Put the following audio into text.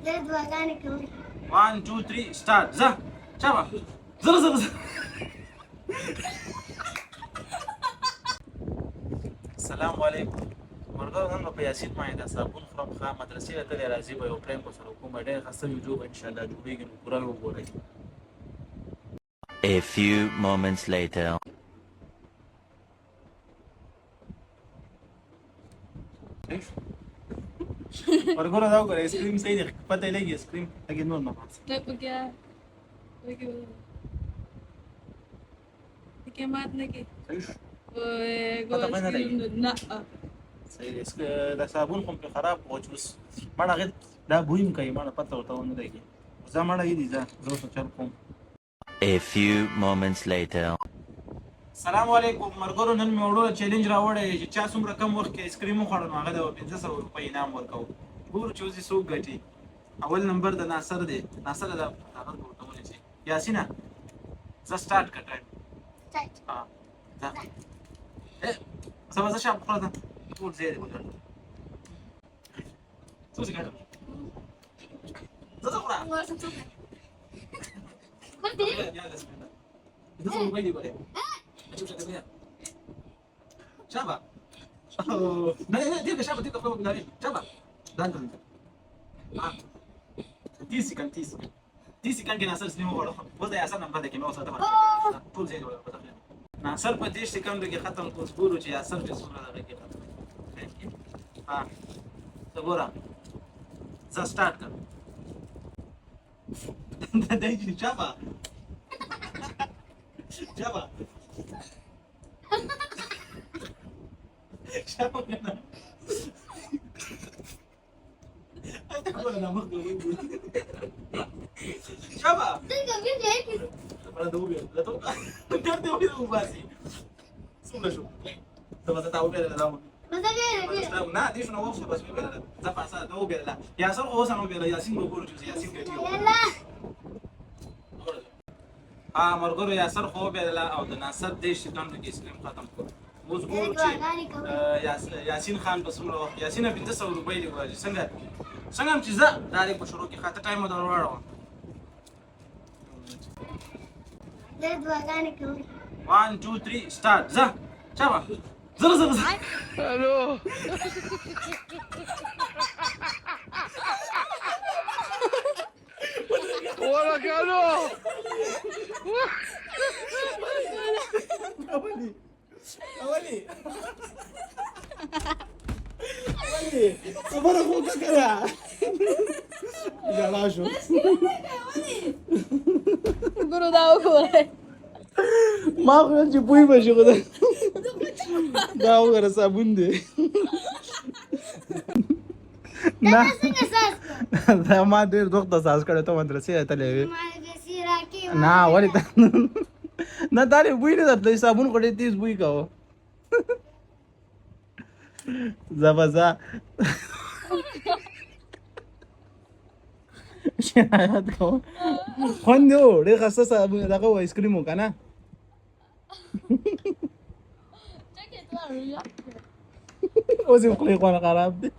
زاد وغاني كمان 1 2 3 ستارت ذا شابا زر السلام علیکم مرګو نن په یاسین باندې د صابون خرم خا مدرسې ته تللی راځي به یو پریم په سره کوم ډېر خسته ویډیو به ان شاء الله جوړیږي نو پوره وګورئ. A few moments later. مرګو دا وګورئ سکرین صحیح دی پته یې لګي سکرین لګي نور نه پاتې لا بقى بقى ما تلاقي لا صحیح دی دا صابون خو په خراب او چوس مړه غد دا بویم کوي مړه پته ورته ونه لګي زه مړه یې دي زه چل کوم. A few moments later. السلام علیکم مرګورو نن مې وړو چیلنج راوړی چې چا څومره کم وخت کې آیسکریم وخوړل نو هغه د 1500 روپۍ انعام ورکوو. ګورو چې اوس یې څوک ګټي. اول نمبر د ناصر دی. ناصر د هغه ورته ونیسي یاسینه زه سټارټ کړ ټایم ها ځه زه شام خلاص ټول زیات وګړه څه څه ګټه زه خلاص قلت لي ده موبايل يبقى ايه؟ شوف شكلها فيها شابه لا تلقى شابه تلقى فوق من شابه ده انت تيسي كان كنا اساس نيمو ولا وده يا سنه بعد كده وصلت طول زي ولا ناصر په 10 سکندو کې ختم کوس ګورو چې اثر په څومره دغه کې ختم ها ته ګوره زه سٹارټ کړم دا دی شابه شابه شابه كده انت كل انا مخدوم شابه تلقى فيديو هيك انا دوبي لا توقع انت دوبي وباسي سونا شو طب تتعود ولا لا بس انا لا دي شنو وصل بس بيبقى لا زفع دوبي لا يا سر هو سنو بيلا ياسين بقول ياسين كتير يلا مرګورو یاسر خو به لا او د ناصر د سکندو کې اسلام ختم کړ. اوس ګورو چې یاسین خان په څومره وخت یاسین 1500 روپۍ دی وایي څنګه چې زه دا لري په شروع کې خاطر ټایم دا وراړم. زاد وغاني كمان 1 2 3 ستارت ذا شابه زر الو ولك الو اولي صبر اخوك كده يا راشو قولوا ده وكوره ما خو چې بوی بشي خو دا وګوره صابون دی نه دا ما ډېر وخت احساس کړی ته مدرسې ته تللی وې نه ولې نه دا لري بوی نه درته صابون خو ډېر تیز بوی کوه زه به ځه شکایت کوم خوند دی و ډېر ښایسته صابون دغه و آیسکریم و که نه اوس یې خولې خوند خراب دی